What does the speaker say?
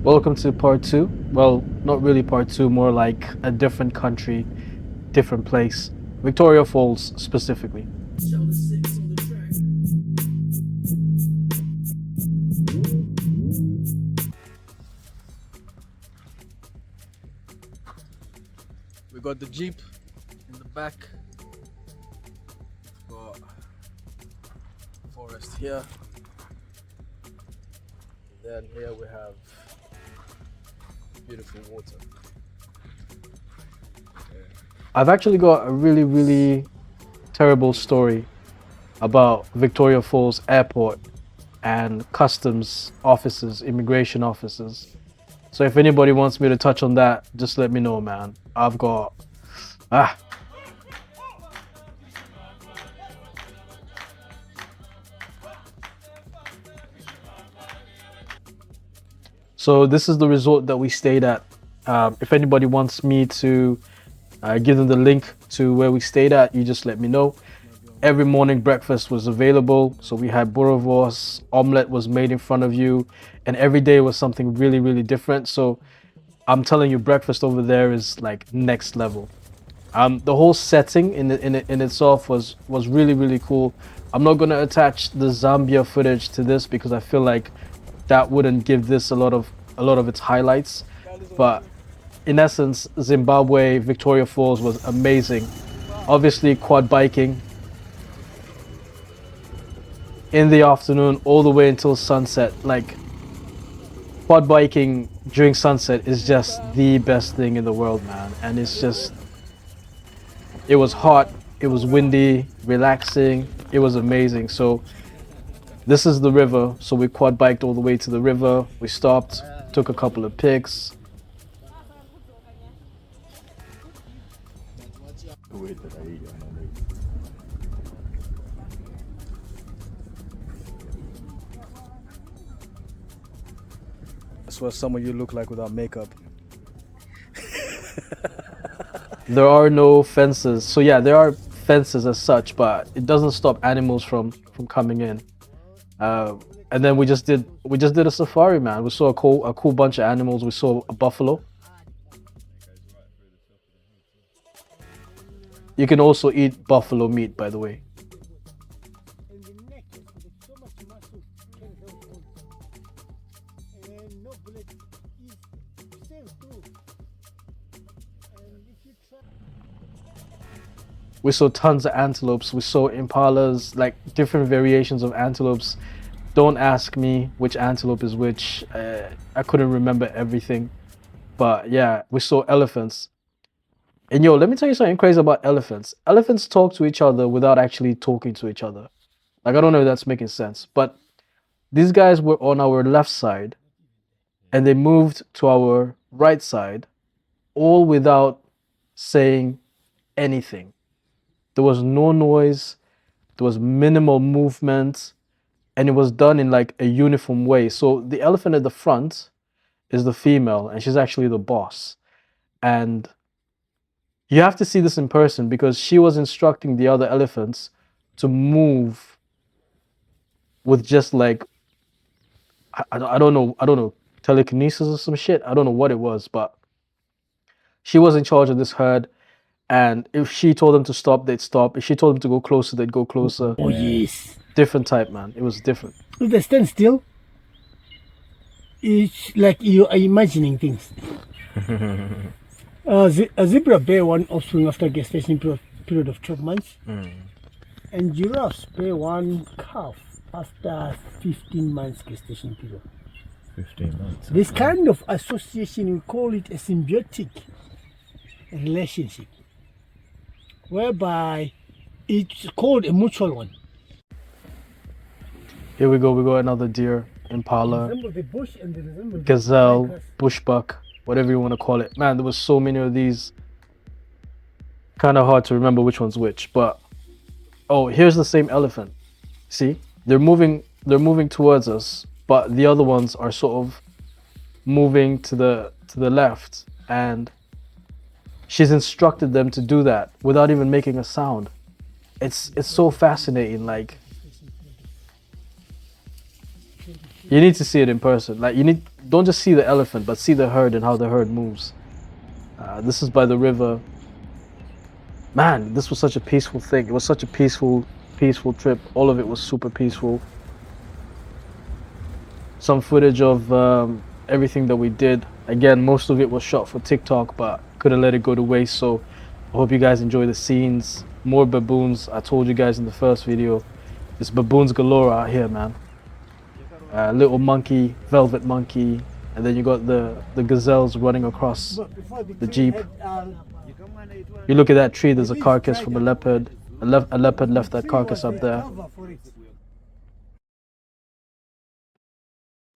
Welcome to part two. Well, not really part two, more like a different country, different place. Victoria Falls specifically. We got the Jeep in the back. Got forest here. Then here we have beautiful water. I've actually got a really terrible story about Victoria Falls Airport and customs officers, immigration officers. So if anybody wants me to touch on that, just let me know, man. I've got So this is the resort that we stayed at. If anybody wants me to give them the link to where we stayed at, you just let me know. Every morning breakfast was available. So we had boerewors, omelette was made in front of you, and every day was something really different. So I'm telling you, breakfast over there is like next level. The whole setting in itself was really cool. I'm not gonna attach the Zambia footage to this because I feel like that wouldn't give this a lot of its highlights. But in essence, Zimbabwe, Victoria Falls was amazing. Obviously, quad biking in the afternoon all the way until sunset. Like, quad biking during sunset is just the best thing in the world, man. And it's just, it was hot, it was windy, relaxing, it was amazing. So this is the river, so we quad biked all the way to the river. We stopped, took a couple of pics. That's what some of you look like without makeup. There are no fences. So yeah, there are fences as such, but it doesn't stop animals from coming in. And then we just did a safari, man. We saw a cool bunch of animals. We saw a buffalo. You can also eat buffalo meat, by the way. We saw tons of antelopes. We saw impalas, like different variations of antelopes. Don't ask me which antelope is which. I couldn't remember everything. But yeah, we saw elephants. And yo, let me tell you something crazy about elephants. Elephants talk to each other without actually talking to each other. Like, I don't know if that's making sense. But these guys were on our left side and they moved to our right side, all without saying anything. There was no noise, there was minimal movement, and it was done in like a uniform way. So the elephant at the front is the female, and she's actually the boss. And you have to see this in person because she was instructing the other elephants to move with just like, I don't know, telekinesis or some shit. I don't know what it was, but she was in charge of this herd. And if she told them to stop, they'd stop. If she told them to go closer, they'd go closer. Oh, yes. Different type, man. It was different. If they stand still, it's like you are imagining things. A zebra bear one offspring after gestation period of 12 months. And giraffes bear one calf after 15 months gestation period. 15 months. This kind of association, we call it a symbiotic relationship, whereby it's called a mutual one. Here we go another deer, impala, The bush and the gazelle, bushbuck, whatever you want to call it. Man, there was so many of these. Kind of hard to remember which one's which, but oh, here's the same elephant. See, they're moving towards us, but the other ones are sort of moving to the left, and she's instructed them to do that without even making a sound. It's so fascinating. Like, You need to see it in person. Like don't just see the elephant, but see the herd and how the herd moves. This is by the river. Man, this was such a peaceful thing. It was such a peaceful trip. All of it was super peaceful. Some footage of everything that we did. Again, most of it was shot for TikTok, but couldn't let it go to waste. So I hope you guys enjoy the scenes. More baboons. I told you guys in the first video, it's baboons galore out here, man. Little monkey, velvet monkey, and then you got the gazelles running across the jeep. You look at that tree, there's a carcass from a leopard. A leopard left that carcass up there.